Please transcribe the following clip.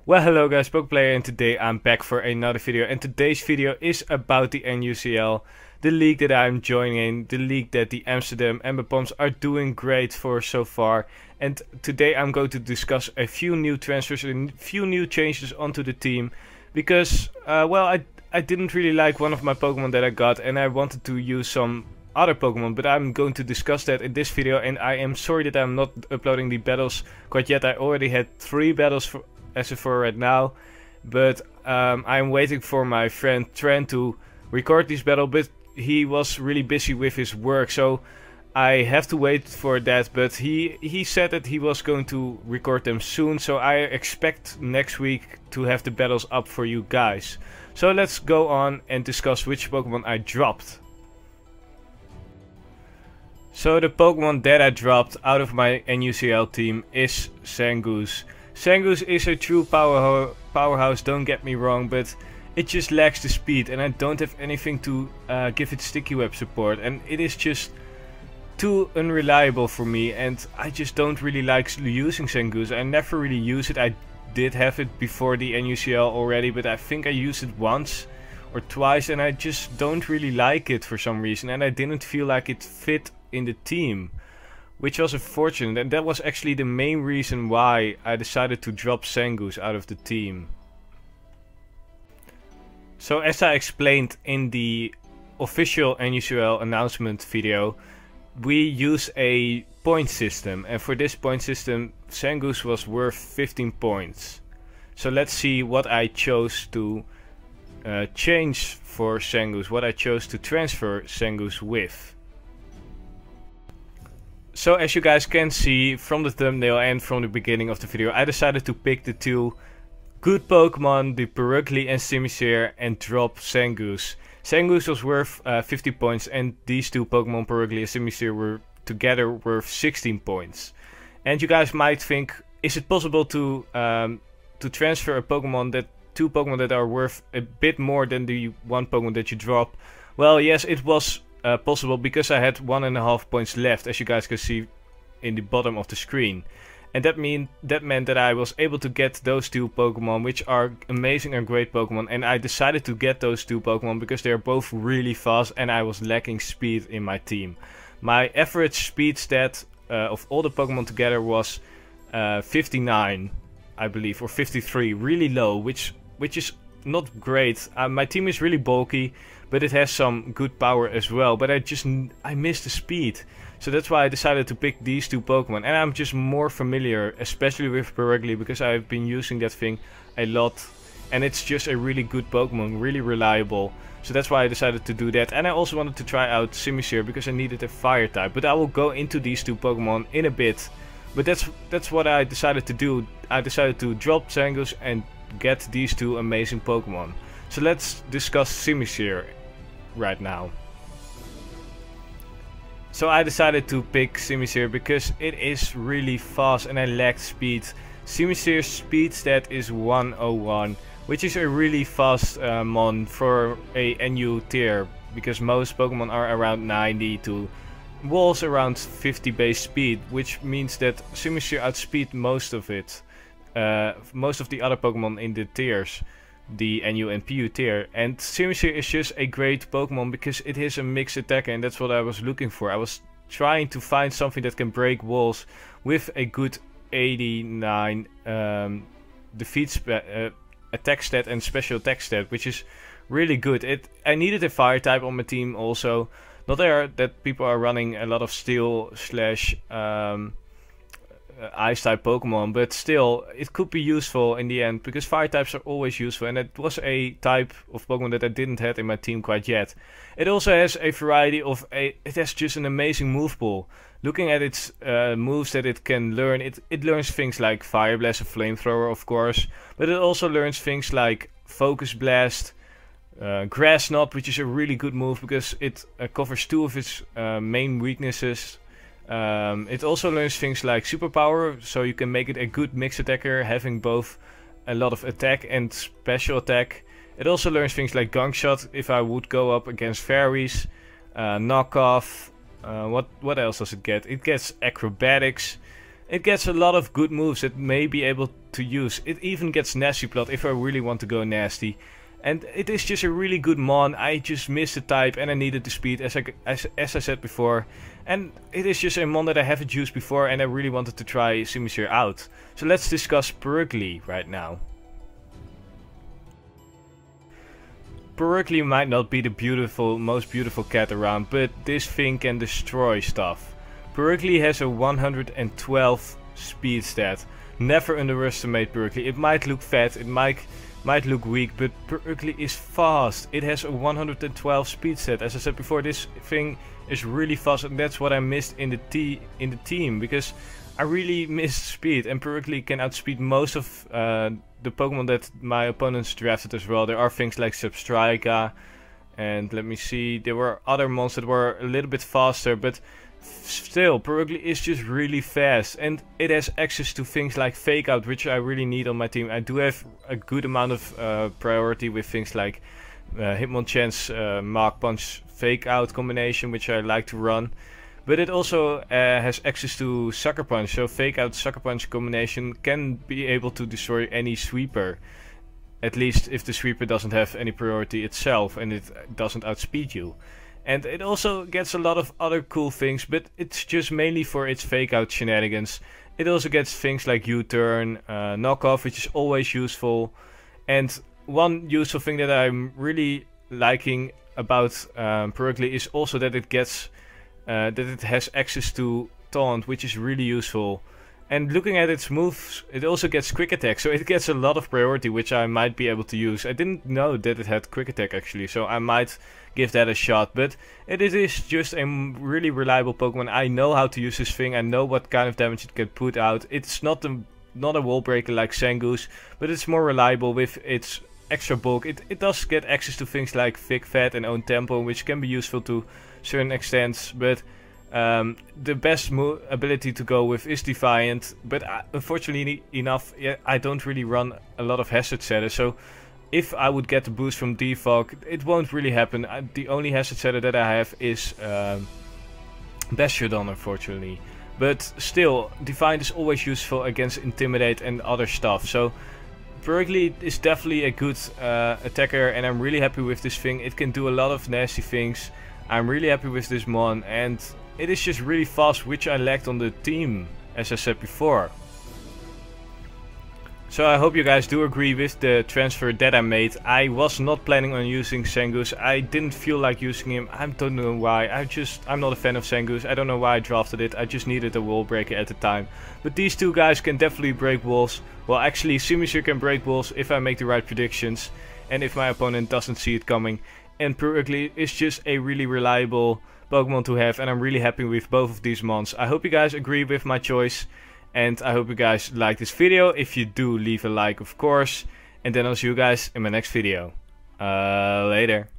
Well, hello guys, PokePlayer, and today I'm back for another video, and today's video is about the NUCL, the league that I'm joining, the league that the Amsterdam Amber Pomps are doing great for so far. And today I'm going to discuss a few new transfers and a few new changes onto the team, because I didn't really like one of my Pokemon that I got, and I wanted to use some other Pokemon, but I'm going to discuss that in this video. And I am sorry that I'm not uploading the battles quite yet. I already had 3 battles as of for right now, but I'm waiting for my friend Trent to record this battle, but he was really busy with his work, so I have to wait for that. But he said that he was going to record them soon, so I expect next week to have the battles up for you guys. So let's go on and discuss which Pokemon I dropped. So the Pokemon that I dropped out of my NUCL team is Zangoose. Zangoose is a true powerhouse, don't get me wrong, but it just lacks the speed, and I don't have anything to give it sticky web support, and it is just too unreliable for me, and I just don't really like using Zangoose. I never really use it. I did have it before the NUCL already, but I think I used it once or twice, and I just don't really like it for some reason, and I didn't feel like it fit in the team, which was unfortunate, and that was actually the main reason why I decided to drop Zangoose out of the team. So as I explained in the official NUCL announcement video, we use a point system, and for this point system Zangoose was worth 15 points. So let's see what I chose to change for Zangoose, what I chose to transfer Zangoose with. So as you guys can see from the thumbnail and from the beginning of the video, I decided to pick the 2 good Pokemon, the Perugly and Simisear, and drop Zangoose. Zangoose was worth 50 points, and these 2 Pokemon, Perugly and Simisear, were together worth 16 points. And you guys might think, is it possible to transfer a Pokemon, that 2 Pokemon that are worth a bit more than the 1 Pokemon that you drop? Well, yes, it was possible, because I had 1.5 points left, as you guys can see in the bottom of the screen. And that meant that I was able to get those 2 Pokemon, which are amazing and great Pokemon. And I decided to get those 2 Pokemon because they are both really fast, and I was lacking speed in my team. My average speed stat of all the Pokemon together was 59, I believe, or 53, really low, which is not great. My team is really bulky, but it has some good power as well, but I missed the speed. So that's why I decided to pick these 2 Pokemon, and I'm just more familiar, especially with Perugly, because I've been using that thing a lot, and it's just a really good Pokemon, really reliable. So that's why I decided to do that. And I also wanted to try out Simisear because I needed a fire type, but I will go into these 2 Pokemon in a bit. But that's what I decided to do. I decided to drop Zangoose and get these 2 amazing Pokemon. So let's discuss Simisear right now. So I decided to pick Simisear because it is really fast and I lacked speed. Simisear's speed stat is 101, which is a really fast mon for a NU tier, because most Pokemon are around 90 to walls around 50 base speed, which means that Simisear outspeed most of the other Pokemon in the tiers, the NU and PU tier. And Simisear is just a great Pokemon because it is a mixed attacker, and that's what I was looking for. I was trying to find something that can break walls with a good 89 attack stat and special attack stat, which is really good. I needed a fire type on my team also. Not that people are running a lot of steel slash ice type Pokemon, but still it could be useful in the end, because fire types are always useful, and it was a type of Pokemon that I didn't have in my team quite yet. It also has a variety of it has just an amazing move pool. Looking at its moves that it can learn, it learns things like Fire Blast and Flamethrower, of course, but it also learns things like Focus Blast, Grass Knot, which is a really good move because it covers 2 of its main weaknesses. It also learns things like Superpower, so you can make it a good mixed attacker, having both a lot of attack and special attack. It also learns things like Gunk Shot if I would go up against fairies, Knockoff. What else does it get? It gets Acrobatics. it gets a lot of good moves that may be able to use. It even gets nasty plot if I really want to go nasty. And it is just a really good mon. I just missed the type and I needed the speed as I said before. And it is just a mon that I haven't used before and I really wanted to try Simisear out. So let's discuss Perugly right now. Perugly might not be the most beautiful cat around, but this thing can destroy stuff. Perugly has a 112 speed stat. Never underestimate Perugly. It might look fat, it might look weak, but Perugly is fast. It has a 112 speed stat. As I said before, this thing is really fast, and that's what I missed in the team, because I really missed speed, and Perugly can outspeed most of the Pokemon that my opponents drafted as well. There are things like Substrika, and let me see, there were other mons that were a little bit faster, but still, Perugly is just really fast, and it has access to things like Fake Out, which I really need on my team. I do have a good amount of priority with things like Hitmonchan's Mach Punch Fake Out combination, which I like to run. But it also has access to Sucker Punch, so Fake Out Sucker Punch combination can be able to destroy any sweeper. At least if the sweeper doesn't have any priority itself and it doesn't outspeed you. And it also gets a lot of other cool things, but it's just mainly for its Fake Out shenanigans. It also gets things like U-turn, knockoff, which is always useful. And one useful thing that I'm really liking about Perugly is also that it gets that it has access to taunt, which is really useful. And looking at its moves, it also gets quick attack, so it gets a lot of priority, which I might be able to use. I didn't know that it had quick attack actually, so I might give that a shot. But it is just a really reliable Pokemon. I know how to use this thing, I know what kind of damage it can put out. It's not a wall breaker like Zangoose, but it's more reliable with its extra bulk. It does get access to things like Thick Fat and Own Tempo, which can be useful to certain extents, but the best ability to go with is Defiant, but unfortunately enough, I don't really run a lot of Hazard Setter, so if I would get the boost from Defog, it won't really happen. The only Hazard Setter that I have is Bastiodon, unfortunately. But still, Defiant is always useful against Intimidate and other stuff, so Perugly is definitely a good attacker, and I'm really happy with this thing. It can do a lot of nasty things. I'm really happy with this mon, and it is just really fast, which I lacked on the team, as I said before. So I hope you guys do agree with the transfer that I made. I was not planning on using Zangoose. I didn't feel like using him. I don't know why. I'm not a fan of Zangoose. I don't know why I drafted it. I just needed a wall breaker at the time. But these two guys can definitely break walls. Well, actually, Simisear can break walls if I make the right predictions. And if my opponent doesn't see it coming. And Perugly is just a really reliable Pokemon to have, and I'm really happy with both of these mons. I hope you guys agree with my choice, and I hope you guys like this video. If you do, leave a like, of course, and then I'll see you guys in my next video. Later.